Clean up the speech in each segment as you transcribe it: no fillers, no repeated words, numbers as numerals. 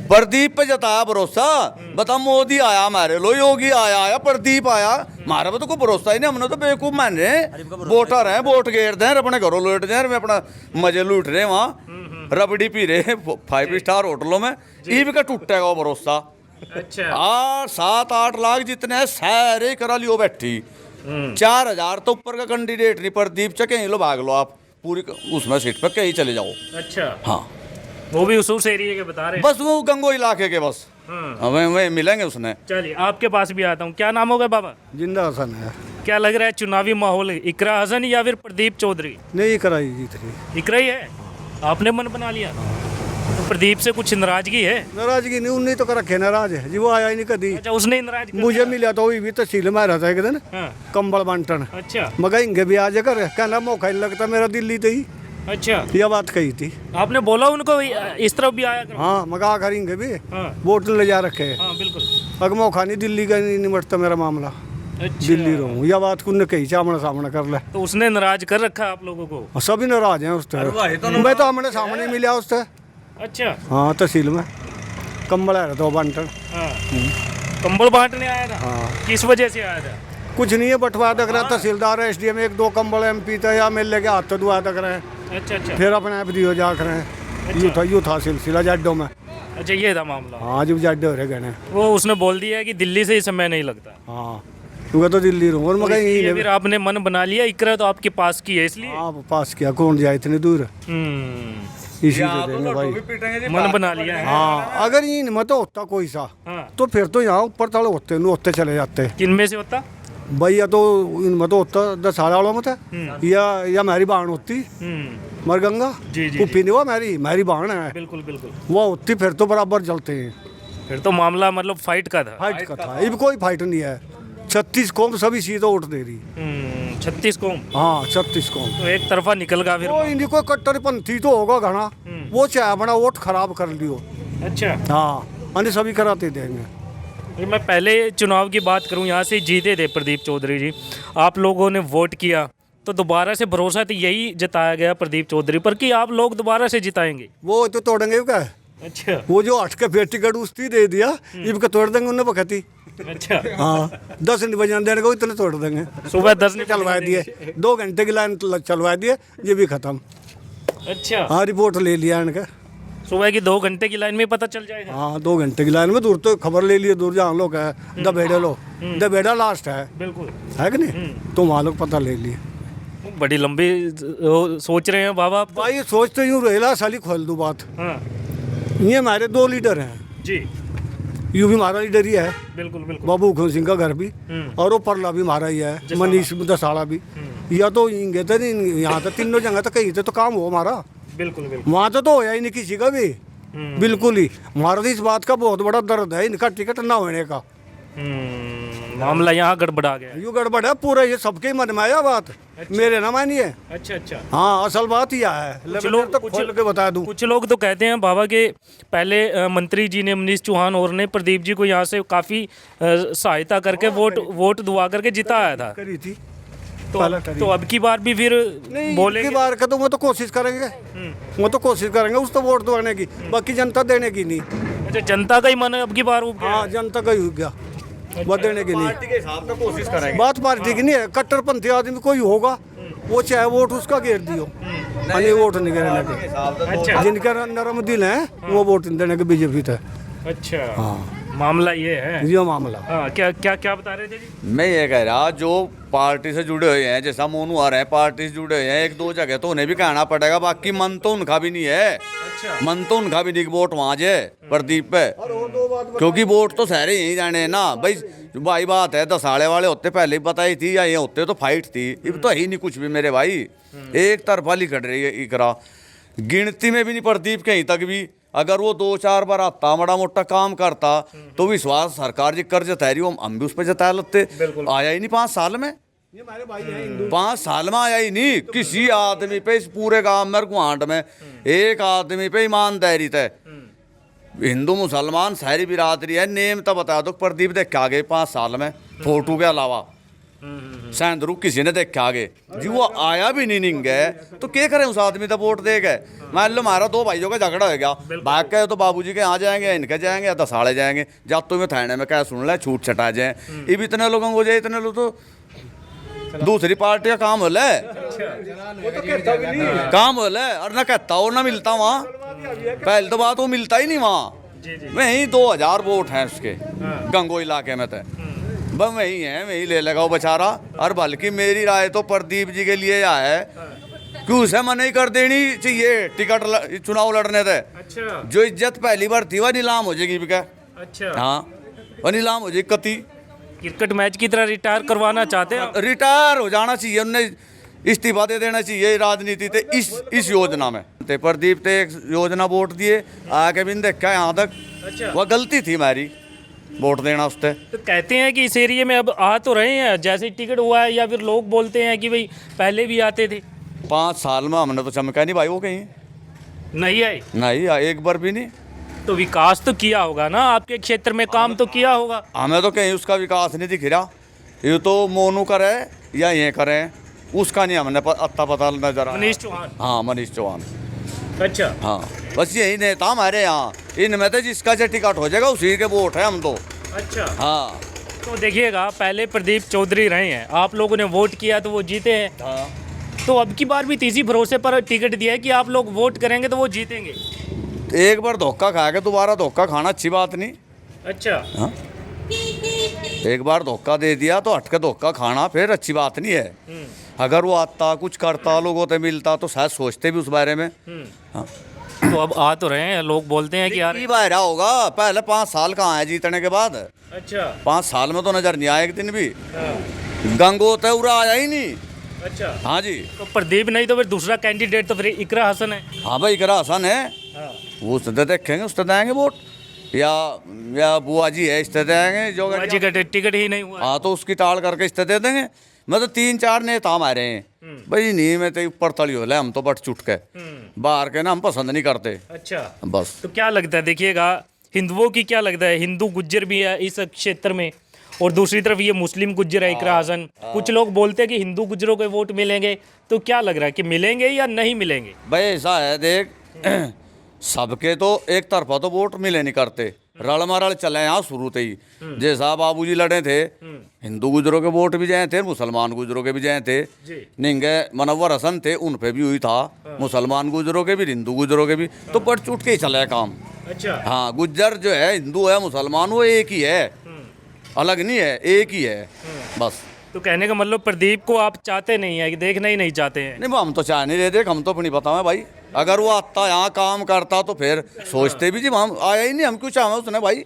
प्रदीप पे जताया भरोसा। बता मोदी आया हमारे लो, योगी आया प्रदीप आया, हमारा पे तो कोई भरोसा ही नहीं। हमने तो बेवकूफ मान रहे हैं, वोटर हैं, वोट गेर दें, अपने घरों लौट जाए, अपना मजे लूट रहे वहाँ, रबड़ी पी रहे 5 स्टार होटलों में। ईब का टूटेगा वो भरोसा। अच्छा 7-8 लाख जितने हैं सारे करा लियो बैठी। 4,000 तो ऊपर का कैंडिडेट नहीं। प्रदीप से कहीं लो भाग लो आप पूरी उसमें सीट पर कहीं चले जाओ। अच्छा हाँ वो भी उस एरिया के बता रहे हैं। बस वो गंगो इलाके के बस हमें मिलेंगे उसने। चलिए आपके पास भी आता हूँ। क्या नाम होगा बाबा? जिंदा हसन है। क्या लग रहा है चुनावी माहौल, इकरा हसन या फिर प्रदीप चौधरी? नहीं कराई जीत रही। इकरा ही है। आपने मन बना लिया? तो प्रदीप से कुछ नाराजगी है? नाराजगी नहीं, उन्हें तो कर रखे नाराज है जी, वो आया ही नहीं कभी। अच्छा उसने नाराज कर मुझे दिया? मिला तो वही भी तहसील में रहता है एक दिन, हाँ। कंबल बांटन। अच्छा मगर इंगे भी आ जाकर कहना मौका नहीं लगता मेरा दिल्ली तो ही, अच्छा यह बात कही थी। आपने बोला उनको इस तरफ भी आया करो। हाँ मगर आकर इंगे भी हाँ वोट ले जा रखे। हाँ बिल्कुल। अगर मौका नहीं दिल्ली का नहीं निमटता मेरा मामला, अच्छा दिल्ली रहूँ, यह बात कुछ कही सामने सामने कर ले। तो उसने नाराज कर रखा आप लोगों को? और सभी नाराज हैं उससे। मैं तो आमने सामने मिला उससे। अच्छा हाँ तहसील में कंबल आया था बांटन। हाँ कंबल बांटने आया था? हाँ किस वजह से आया था? कुछ नहीं है, बंटवा दक रहा तहसीलदार एसडीएम 1-2 कंबल MP था या मेले के हाथ तो दुआ दक रहे हैं, अच्छा अच्छा फिर अपने आप दियो जाकर हैं। यूँ था सिलसिला जाडो में। अच्छा ये था मामला। हाँ जब जाडो रहे गए वो उसने बोल दिया कि दिल्ली से ही समय नहीं लगता। हाँ तू तो दिल्ली रहूँ और तो मगर इसलिए यही फिर आपने मन बना लिया, इकरा तो आपके पास की है इसलिए। हाँ पास किया, कौन जाए इतने दूर, इसी से देंगे भाई। मन बना लिया है। हाँ अगर इन मत होता कोई सा हाँ तो फिर तो यहाँ ऊपर तले होते चले जाते किन में से होता? भैया तो इन मत होता 10 साल वालों में था, या मेरी बाण होती मरगंगा जी, जी, कुप्पी नहीं, वो मेरी बाण है, बिल्कुल बिल्कुल। वो होती फिर तो बराबर जलते हैं। फिर तो मामला मतलब फाइट का था। फाइट का था, अब कोई फाइट नहीं है। 36 कौम सभी सीधे वोट दे रही। 36 कौम हाँ 36 कौम। तो एक तरफा निकल गया फिर। वो इन्हीं को कट्टरपंथी तो होगा घना, वो चाहे अपना वोट खराब कर लियो। अच्छा हाँ अन्य सभी कराते देंगे। ये मैं पहले चुनाव की बात करूं, यहाँ से जीते थे प्रदीप चौधरी जी, आप लोगों ने वोट किया तो दोबारा से भरोसा तो यही जताया गया प्रदीप चौधरी पर कि आप लोग दोबारा से जिताएंगे। वो तो तोड़ेंगे क्या, अच्छा वो जो 8 के बेटी का उसती दे दिया, इनका तोड़ देंगे उन्हें बखती। अच्छा हाँ 10 नहीं बजाने देने को इतने तोड़ देंगे। सुबह 10 ने चलवा दिए, 2 घंटे की लाइन चलवा दिए, ये भी खत्म। अच्छा हाँ रिपोर्ट ले लिया इनका। सुबह की 2 घंटे की लाइन में पता चल जाएगा। हाँ 2 घंटे की लाइन में दूर तो खबर ले लिए, दूर जहाँ लोग है दबेड़े लो, दबेड़ा लास्ट है बिल्कुल है कि नहीं, तो वहाँ लोग पता ले लिए। बड़ी लंबी सोच रहे हैं बाबा आप तो। भाई सोच तो यूँ रहेला साली खोल दूँ बात। हाँ ये हमारे 2 लीडर हैं, जी यूँ भी हमारा लीडर ही है, बिल्कुल बिल्कुल। बाबू खुन सिंह का घर भी, और वो परला भी हमारा ही है, मनीष दसाड़ा भी। या तो इंगे तो नहीं, यहाँ तो तीनों जगह तो कहीं तो काम हो हमारा, बिल्कुल बिल्कुल। वहाँ तो होया ही नहीं किसी का भी, बिल्कुल ही। हमारा तो इस बात का बहुत बड़ा दर्द है इनका टिकट ना होने का। मामला यहाँ गड़बड़ा गया है। यू गड़बड़ है पूरा, ये सबके मन में आया बात, मेरे ना मानिए। अच्छा अच्छा। हाँ असल बात यह है, लोग- तो खोल के बता दूं। कुछ लोग तो कहते हैं बाबा के पहले मंत्री जी ने, मनीष चौहान और ने प्रदीप जी को यहाँ से काफ़ी सहायता करके वोट दुआ करके जिताया था। करी थी तो अब की बार भी फिर बोले की बार का तो वो तो कोशिश करेंगे, वो तो कोशिश करेंगे उस तो वोट दवाने की, बाकी जनता देने की नहीं। अच्छा जनता का ही मन है अब की बार उब गया। हाँ जनता का ही हो गया, वो देने की नहीं। पार्टी के हिसाब से कोशिश करेंगे। बात पार्टी की नहीं है, कट्टरपंथी आदमी कोई होगा वो चाहे वोट उसका घेर दियो, अन्य वोट नहीं गिरने के। अच्छा जिनके नरम दिल है वो वोट नहीं देने के बीजेपी थे। अच्छा हाँ मामला ये है। ये मामला। हाँ क्या क्या क्या बता रहे थे जी? मैं ये कह रहा जो पार्टी से जुड़े हुए हैं, जैसा मोनू आ रहे हैं पार्टी से जुड़े हुए हैं, 1-2 जगह तो उन्हें भी कहना पड़ेगा, बाकी मन तो उनका भी नहीं है। अच्छा मन तो उनका भी नहीं कि वोट वहाँ जे प्रदीप पे, क्योंकि वोट तो सारे यही जाने हैं ना भाई बात है। दसाड़े वाले होते पहले ही बताई थी, या ये होते तो फाइट थी, अब तो ही नहीं कुछ भी मेरे भाई, एक तरफा लिखट रही है इकरा। गिनती में भी नहीं प्रदीप कहीं तक भी, अगर वो 2-4 बार आता बड़ा मोटा काम करता तो विश्वास सरकार जी कर जता रही, हम भी उस पर जता लेते। आया ही नहीं 5 साल में, 5 साल में आया ही नहीं किसी आदमी पे, इस पूरे गांव में गुआंड में एक आदमी पे ईमानदारी थे। हिंदू मुसलमान सारी बिरादरी है, नेम तो बता दो प्रदीप देख के आ गए 5 साल में, फोटो के अलावा सैंदरू किसी ने देखा आगे जी वो आया भी नहीं निंग है तो क्या करें उस आदमी तो वोट दे गए। मान लो हमारा दो भाइयों का झगड़ा हो गया, भाग के तो बाबूजी के यहाँ जाएंगे, इनके जाएंगे या दसाड़े जाएंगे, जातों में थाने में क्या सुन ले छूट छटा जाए। ये भी इतने लोगों को जाए, इतने लोग तो दूसरी पार्टी का काम हो ले, काम हो ले और ना कहता और ना मिलता वहाँ। पहले तो बात वो मिलता ही नहीं वहाँ। वहीं 2000 वोट हैं उसके गंगो इलाके में तो बस वही है, वही ले लगा वो बेचारा। और बल्कि मेरी राय तो प्रदीप जी के लिए यह है कि उसे मना ही कर देनी चाहिए टिकट चुनाव लड़ने थे। अच्छा। जो इज्जत पहली बार थी वह नीलाम हो जाएगी क्या? अच्छा। हाँ वह नीलाम हो जाएगी कति। क्रिकेट मैच की तरह रिटायर करवाना चाहते हैं आप? रिटायर हो जाना चाहिए, उन्हें इस्तीफा दे देना चाहिए राजनीति ते इस योजना में। ते प्रदीप ते एक योजना वोट दिए आके भी नहीं देखा यहाँ तक। अच्छा। वह गलती थी हमारी वोट देना उससे। तो कहते हैं कि इस एरिया में अब आ तो रहे हैं जैसे टिकट हुआ है, या फिर लोग बोलते हैं कि भाई पहले भी आते थे। 5 साल में हमने तो चमका नहीं भाई वो कहीं नहीं आए नहीं, एक बार भी नहीं। तो विकास तो किया होगा ना आपके क्षेत्र में, काम तो किया होगा। हमें तो कहीं उसका विकास नहीं दिख रहा। ये तो मोनू करे या ये करें उसका नहीं हमने अत्ता पता नजर आया। मनीष चौहान। हाँ मनीष चौहान। अच्छा। हाँ बस यही नेता हमारे यहाँ, इनमें तो जिसका जो टिकट हो जाएगा उसी के वोट है हम तो। अच्छा। हाँ तो देखिएगा पहले प्रदीप चौधरी रहे हैं, आप लोगों ने वोट किया तो वो जीते हैं। हाँ तो अब की बार भी इसी भरोसे पर टिकट दिया है कि आप लोग वोट करेंगे तो वो जीतेंगे। एक बार धोखा खा के दोबारा धोखा खाना अच्छी बात नहीं। अच्छा। हाँ एक बार धोखा दे दिया तो हट के धोखा खाना फिर अच्छी बात नहीं है। अगर वो आता कुछ करता लोगों से मिलता तो शायद सोचते भी उस बारे में। हाँ तो अब आ तो रहे हैं, लोग बोलते हैं कि यार। बाहर होगा पहले 5 साल कहाँ है जीतने के बाद। अच्छा। 5 साल में तो नजर नहीं आया एक दिन भी। गंगो तौरा आया ही नहीं। अच्छा। हाँ जी। तो प्रदीप नहीं तो फिर दूसरा कैंडिडेट तो फिर इकरा हसन है। हाँ भाई इकरा हसन है। हाँ। वो उससे देखेंगे उससे देंगे वोट, या बुआ जी है इससे देंगे जो बाजी का टिकट ही नहीं हुआ। हाँ तो उसकी टाल करके इससे दे देंगे। मतलब 3-4 नेता हमारे हैं भाई, नहीं में तो ऊपर तली हो हम तो बट चुट के बाहर के ना हम पसंद नहीं करते। अच्छा। बस तो क्या लगता है, देखिएगा हिंदुओं की क्या लगता है, हिंदू गुज्जर भी है इस क्षेत्र में और दूसरी तरफ ये मुस्लिम गुज्जर है इकरा हसन। कुछ लोग बोलते हैं कि हिंदू गुज्जरों के वोट मिलेंगे, तो क्या लग रहा है कि मिलेंगे या नहीं मिलेंगे? भाई ऐसा है देख सबके तो एक तरफा तो वोट मिले नहीं करते, रल मरल चले यहाँ शुरू से ही। जैसा बाबूजी लड़े थे हिंदू गुजरों के वोट भी जाए थे, मुसलमान गुजरों के भी जाए थे। निंगे मनव्वर हसन थे उन पे भी हुई था, मुसलमान गुजरों के भी हिंदू गुजरों के भी, तो पट चुट के ही चला है काम। अच्छा। हाँ गुज्जर जो है हिंदू है मुसलमान वो एक ही है, अलग नहीं है, एक ही है बस। तो कहने का मतलब प्रदीप को आप चाहते नहीं है, कि देखना ही नहीं चाहते हैं? नहीं हम तो चाह नहीं रहे थे, हम तो अपनी बताओ भाई। अगर वो आता यहाँ काम करता तो फिर सोचते भी जी हम आया ही नहीं, हम क्यों चाहे उसने भाई,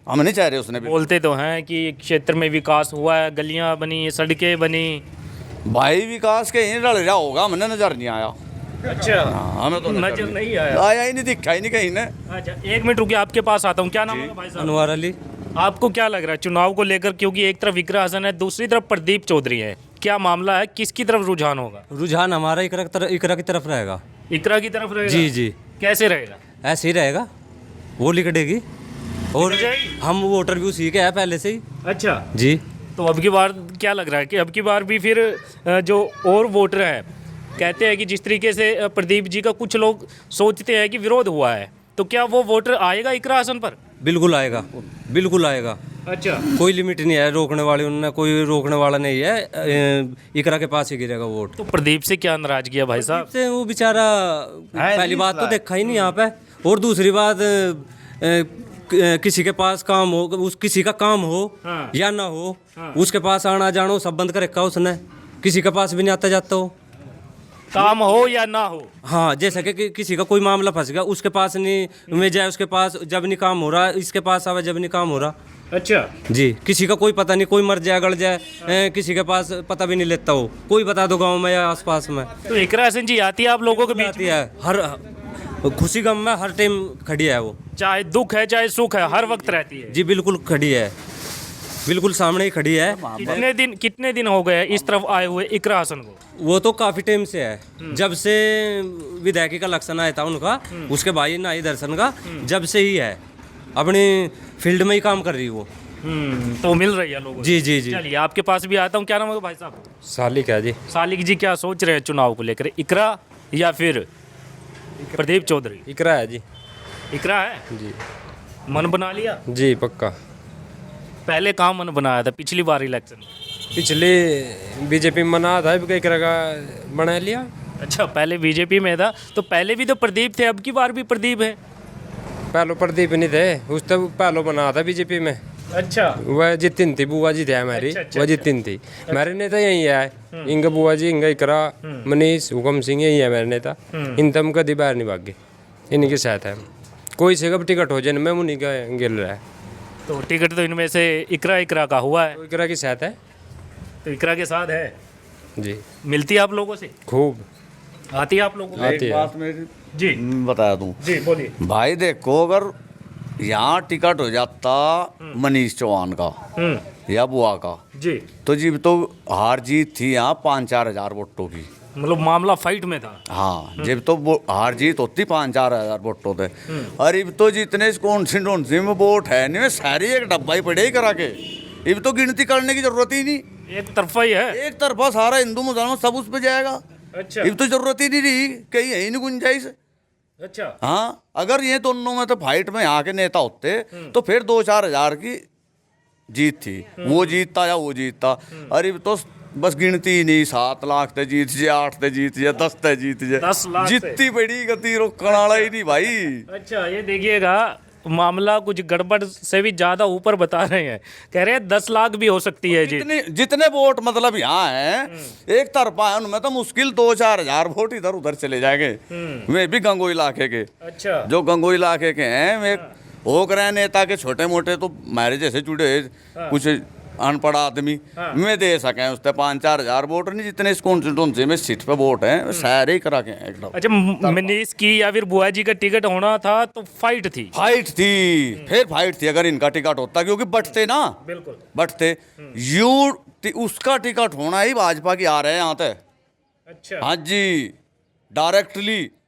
हम नहीं चाह रहे उसने भी। बोलते तो हैं कि क्षेत्र में विकास हुआ है, गलियां बनी, सड़कें बनी। भाई विकास के यहीं रल रहा होगा, हमने नजर नहीं आया। अच्छा। हाँ, हमें तो नजर नहीं आया। आया ही नहीं, दिखा ही नहीं कहीं ने। अच्छा 1 मिनट रुकिए, आपके पास आता हूँ। क्या नाम है भाई साहब? अनवर अली। आपको क्या लग रहा है चुनाव को लेकर, क्योंकि एक तरफ इकरा हसन है, दूसरी तरफ प्रदीप चौधरी है, क्या मामला है, किसकी तरफ रुझान होगा? रुझान हमारा इकरा की तरफ रहेगा। इकरा की तरफ रहेगा? जी जी। कैसे रहेगा? ऐसे ही रहेगा, वो लिखड़ेगी और लिखड़ जाएगी? हम वोटर भी उसी के हैं पहले से ही। अच्छा जी। तो अब की बार क्या लग रहा है कि अब की बार भी फिर जो और वोटर हैं कहते हैं कि जिस तरीके से प्रदीप जी का कुछ लोग सोचते हैं कि विरोध हुआ है, तो क्या वो वोटर आएगा इकरा हसन पर? बिल्कुल आएगा, बिल्कुल आएगा। अच्छा। कोई लिमिट नहीं है रोकने वाले, उन्होंने कोई रोकने वाला नहीं है, इकरा के पास ही गिरेगा वोट। तो प्रदीप से क्या नाराजगी है भाई साहब? से वो बेचारा पहली बात तो देखा ही नहीं यहाँ पे, और दूसरी बात किसी के पास काम हो, उस किसी का काम हो हाँ। या ना हो, उसके पास आना जाना सब बंद कर रखा उसने, किसी के पास भी नहीं आता जाता हो, काम हो या ना हो। हाँ जैसा कि किसी का कोई मामला फंस गया उसके पास नहीं में जाए, उसके पास जब नहीं काम हो रहा, इसके पास आवे जब नहीं काम हो रहा। अच्छा जी। किसी का कोई पता नहीं, कोई मर जाए गड़ जाए, किसी के पास पता भी नहीं लेता हो, कोई बता दो गांव में या आसपास में। तो इकरा हसन जी आती है आप लोगों के बीच आती है, हर खुशी गम में हर टाइम खड़ी है वो, चाहे दुख है चाहे सुख है, हर वक्त रहती है। जी बिल्कुल खड़ी है, बिल्कुल सामने ही खड़ी है। कितने दिन हो गए इस तरफ आए हुए इकरा हसन को? वो तो काफी टाइम से है, जब से विधायकी का इलेक्शन आया था उनका, उसके भाई नाई दर्शन का, जब से ही है, अपनी फील्ड में ही काम कर रही वो। तो मिल रही है लोगों जी जी जी। चलिए आपके पास भी आता हूँ, क्या नाम है भाई साहब? सालिक है जी। सालिक जी, क्या सोच रहे हैं चुनाव को लेकर, इकरा या फिर प्रदीप चौधरी? इकरा है जी। इकरा है जी मन बना लिया? जी पक्का। पहले कहाँ मन बनाया था पिछली बार इलेक्शन में? पिछले बीजेपी में मना था, अब इकरा का बना लिया। अच्छा, पहले बीजेपी में था तो पहले भी तो प्रदीप थे, अब की बार भी प्रदीप है। पहलो प्रदीप नहीं थे, उस तब पहलो बना था बीजेपी में। अच्छा वह जितिन थी, बुआ जी थे हमारी। अच्छा, अच्छा, वह जितिन थी। मेरे नेता यही है, इंगा बुआ जी, इंगा इकरा, मनीष, हुकम सिंह, यही है मेरे नेता। इन तम कभी बाहर नहीं भागे, इनके साथ है। कोई से कब टिकट हो जाए मैं उन्हीं का गिल रहा है। तो टिकट तो इनमें से इकरा का हुआ है, तो इकरा के साथ है तो इकरा के साथ है। जी। मिलती है आप लोगों से, खूब आती है आप लोगों को? आती एक है। बात मेरी जी बता दूं जी बोलिए। भाई, देखो अगर यहाँ टिकट हो जाता मनीष चौहान का या बुआ का, जी तो जी तो हार जीत थी यहाँ 5-4 हजार वोटों की। मतलब मामला फाइट में था। हाँ, जब तो हार जीत होती 5-4 हजार वोटों थे। और अब तो जितने कौन सी में वोट है नहीं, सारी एक डब्बा ही पड़े ही करा के। अब तो गिनती करने की जरूरत ही नहीं, एक तरफा ही है। एक तरफा सारा हिंदू मुसलमान सब उस पे जाएगा। अच्छा अब तो जरूरत ही नहीं रही, कहीं यही नहीं गुंजाइश। अच्छा हाँ, अगर ये दोनों में तो फाइट में यहाँ के नेता होते तो फिर 2-4 हजार की जीत थी, वो जीतता या वो जीतता। अरे अब तो बस गिनती ही नहीं, 7 लाख ते जीत जे, 8 ते जीत जे, 10 ते जीत जे, 10 लाख से। जितनी बड़ी गति रोकने वाला ही नहीं भाई। अच्छा, ये देखिएगा मामला कुछ गड़बड़ से भी ज्यादा ऊपर बता रहे हैं, कह रहे हैं 10 लाख भी हो सकती है जी। जितने जितने वोट मतलब यहाँ हैं एक तरफा है, उनमें तो मुश्किल 2-4 हजार वोट इधर उधर चले जाएंगे। वे भी गंगोई इलाके के, अच्छा जो गंगोई इलाके के हैं, वे हो रहे नेता के छोटे मोटे तो मेरे जैसे जुड़े कुछ अनपढ़ आदमी में दे सकें उससे 5-4 हजार वोट नहीं, जितने इस कॉन्स्टिट्यूंसी में सीट पे वोट हैं सारे ही करा के हैं एकदम। अच्छा, मनीष की या फिर बुआ जी का टिकट होना था तो फाइट थी। फाइट थी, फिर फाइट थी अगर इनका टिकट होता, क्योंकि बटते ना, बिल्कुल बटते उसका टिकट होना ही भाजपा की आ रहे हैं यहाँ पे। अच्छा हाँ जी, डायरेक्टली